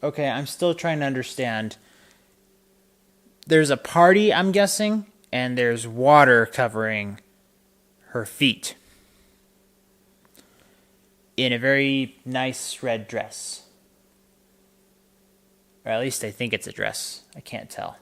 Okay, I'm still trying to understand. There's a party, I'm guessing, and there's water covering her feet in a very nice red dress. Or at least I think it's a dress. I can't tell.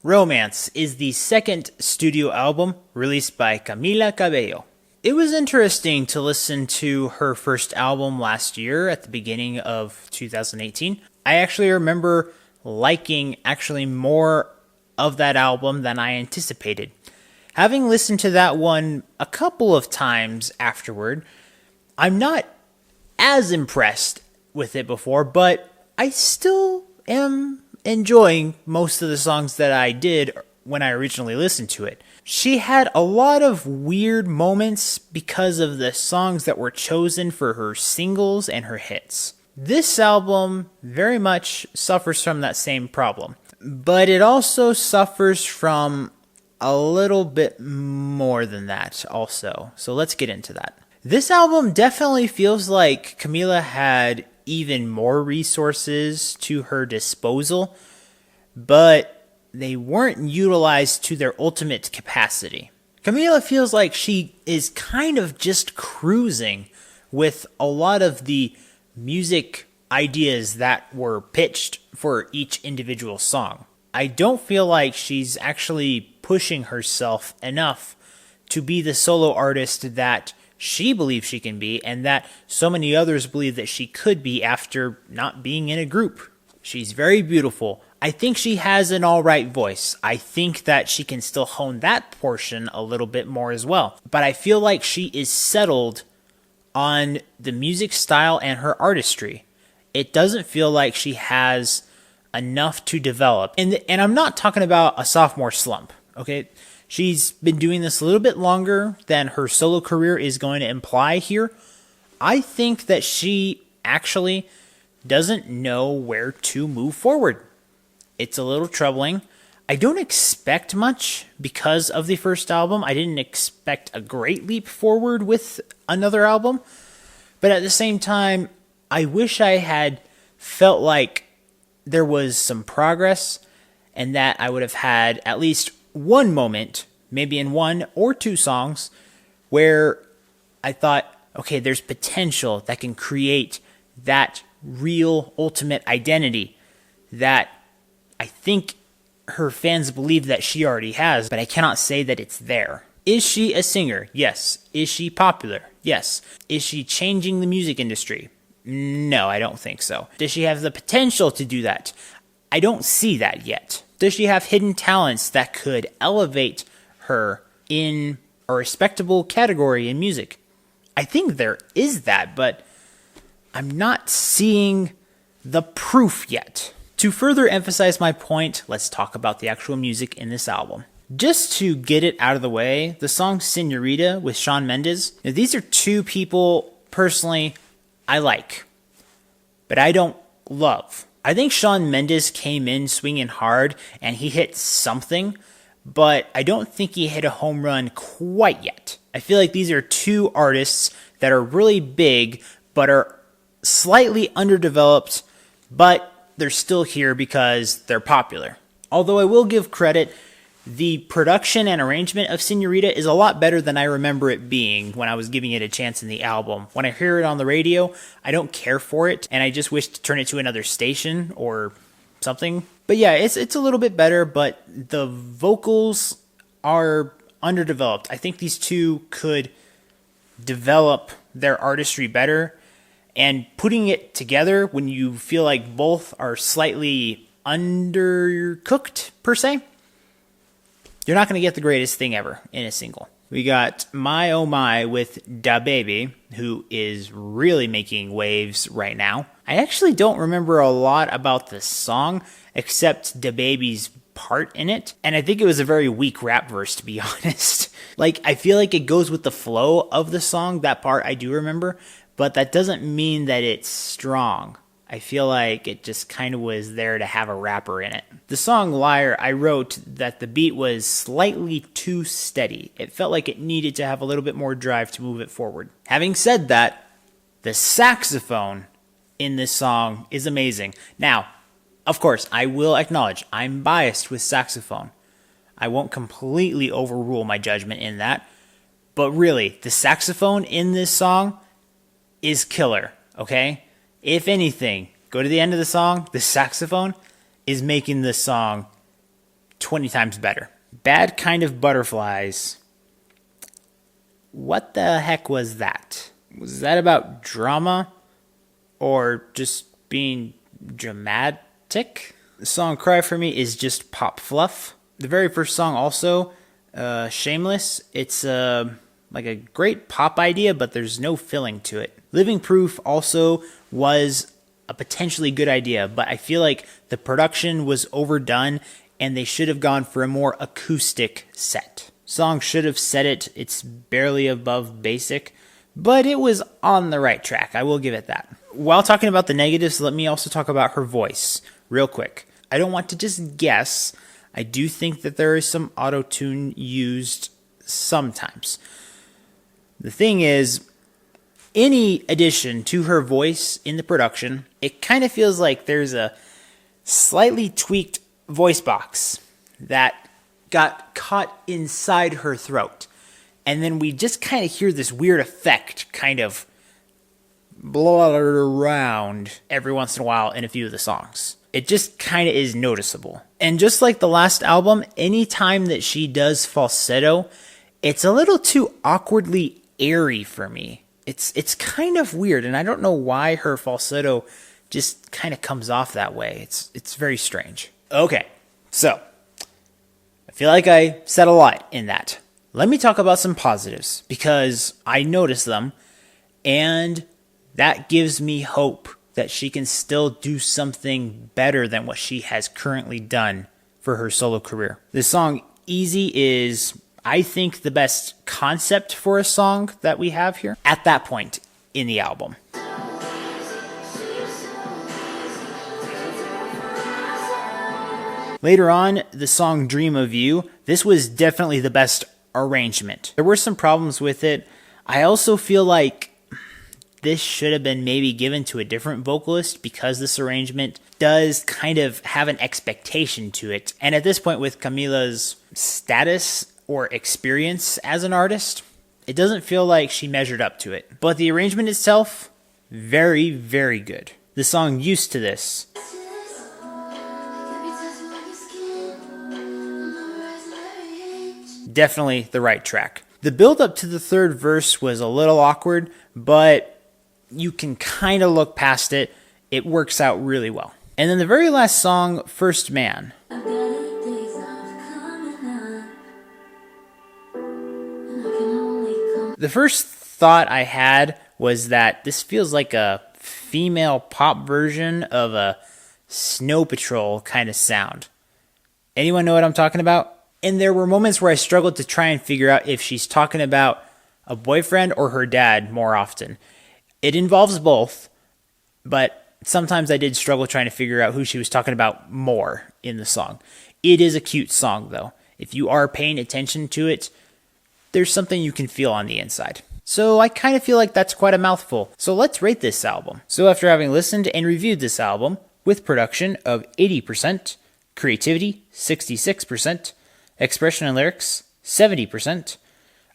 Romance is the second studio album released by Camila Cabello. It was interesting to listen to her first album last year at the beginning of 2018. I actually remember liking actually more of that album than I anticipated. Having listened to that one a couple of times afterward, I'm not as impressed with it before, but I still am enjoying most of the songs that I did when I originally listened to it. She had a lot of weird moments because of the songs that were chosen for her singles and her hits. This album very much suffers from that same problem, but it also suffers from a little bit more than that also. So let's get into that. This album definitely feels like Camila had even more resources to her disposal, but they weren't utilized to their ultimate capacity. Camila feels like she is kind of just cruising with a lot of the music ideas that were pitched for each individual song. I don't feel like she's actually pushing herself enough to be the solo artist that she believes she can be, and that so many others believe that she could be after not being in a group. She's very beautiful. I think she has an alright voice. I think that she can still hone that portion a little bit more as well. But I feel like she is settled on the music style and her artistry. It doesn't feel like she has enough to develop. And I'm not talking about a sophomore slump, okay? She's been doing this a little bit longer than her solo career is going to imply here. I think that she actually doesn't know where to move forward. It's a little troubling. I don't expect much because of the first album. I didn't expect a great leap forward with another album. But at the same time, I wish I had felt like there was some progress and that I would have had at least one moment, maybe in one or two songs, where I thought, okay, there's potential that can create that real ultimate identity that I think her fans believe that she already has, but I cannot say that it's there. Is she a singer? Yes. Is she popular? Yes. Is she changing the music industry? No, I don't think so. Does she have the potential to do that? I don't see that yet. Does she have hidden talents that could elevate her in a respectable category in music? I think there is that, but I'm not seeing the proof yet. To further emphasize my point, let's talk about the actual music in this album. Just to get it out of the way, the song Seniorita with Shawn Mendes, now these are two people, personally, I like, but I don't love. I think Shawn Mendes came in swinging hard and he hit something, but I don't think he hit a home run quite yet. I feel like these are two artists that are really big, but are slightly underdeveloped, but they're still here because they're popular. Although I will give credit, the production and arrangement of Seniorita is a lot better than I remember it being when I was giving it a chance in the album. When I hear it on the radio, I don't care for it, and I just wish to turn it to another station or something. But yeah, it's a little bit better, but the vocals are underdeveloped. I think these two could develop their artistry better, and putting it together when you feel like both are slightly undercooked, per se, you're not going to get the greatest thing ever in a single. We got My Oh My with Da Baby, who is really making waves right now. I actually don't remember a lot about this song, except Da Baby's part in it. And I think it was a very weak rap verse, to be honest. Like, I feel like it goes with the flow of the song. That part I do remember, but that doesn't mean that it's strong. I feel like it just kind of was there to have a rapper in it. The song Liar, I wrote that the beat was slightly too steady. It felt like it needed to have a little bit more drive to move it forward. Having said that, the saxophone in this song is amazing. Now, of course, I will acknowledge I'm biased with saxophone. I won't completely overrule my judgment in that. But really, the saxophone in this song is killer, okay? If anything, go to the end of the song, the saxophone is making this song 20 times better. Bad Kind of Butterflies. What the heck was that? Was that about drama or just being dramatic? The song Cry For Me is just pop fluff. The very first song also, Shameless, it's like a great pop idea, but there's no filling to it. Living Proof also was a potentially good idea, but I feel like the production was overdone and they should have gone for a more acoustic set. Song Should Have Said It, it's barely above basic, but it was on the right track, I will give it that. While talking about the negatives, let me also talk about her voice real quick. I don't want to just guess. I do think that there is some auto-tune used sometimes. The thing is, any addition to her voice in the production, it kind of feels like there's a slightly tweaked voice box that got caught inside her throat. And then we just kind of hear this weird effect kind of blow around every once in a while in a few of the songs. It just kind of is noticeable. And just like the last album, anytime that she does falsetto, it's a little too awkwardly airy for me. It's kind of weird, and I don't know why her falsetto just kind of comes off that way. It's very strange. Okay, so I feel like I said a lot in that. Let me talk about some positives, because I noticed them, and that gives me hope that she can still do something better than what she has currently done for her solo career. The song Easy is, I think, the best concept for a song that we have here at that point in the album. Later on, the song Dream of You, this was definitely the best arrangement. There were some problems with it. I also feel like this should have been maybe given to a different vocalist, because this arrangement does kind of have an expectation to it. And at this point, with Camila's status or experience as an artist, it doesn't feel like she measured up to it. But the arrangement itself, very, very good. The song Used to This. Definitely the right track. The build up to the third verse was a little awkward, but you can kind of look past it. It works out really well. And then the very last song, First Man. The first thought I had was that this feels like a female pop version of a Snow Patrol kind of sound. Anyone know what I'm talking about? And there were moments where I struggled to try and figure out if she's talking about a boyfriend or her dad more often. It involves both, but sometimes I did struggle trying to figure out who she was talking about more in the song. It is a cute song, though. If you are paying attention to it, there's something you can feel on the inside. So I kind of feel like that's quite a mouthful. So let's rate this album. So after having listened and reviewed this album, with production of 80%, creativity 66%, expression and lyrics 70%,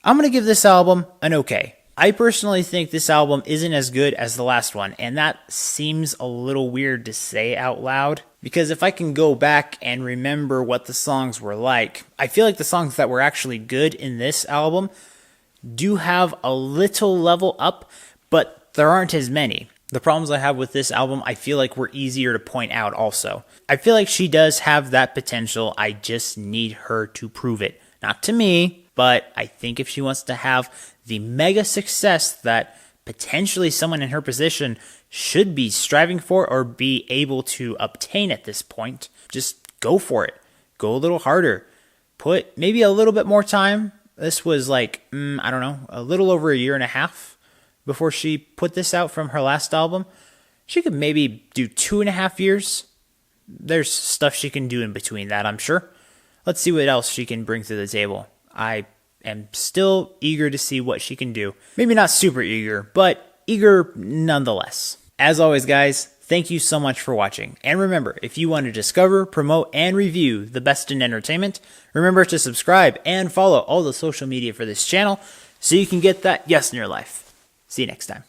I'm going to give this album an okay. I personally think this album isn't as good as the last one, and that seems a little weird to say out loud, because if I can go back and remember what the songs were like, I feel like the songs that were actually good in this album do have a little level up, but there aren't as many. The problems I have with this album, I feel like were easier to point out also. I feel like she does have that potential, I just need her to prove it. Not to me, but I think if she wants to have the mega success that potentially someone in her position should be striving for or be able to obtain at this point, just go for it. go a little harder. Put maybe a little bit more time. This was like, I don't know, a little over a year and a half before she put this out from her last album. She could maybe do 2.5 years. There's stuff she can do in between that, I'm sure. Let's see what else she can bring to the table. I am still eager to see what she can do. Maybe not super eager, but eager nonetheless. As always, guys, thank you so much for watching. And remember, if you want to discover, promote, and review the best in entertainment, remember to subscribe and follow all the social media for this channel so you can get that yes in your life. See you next time.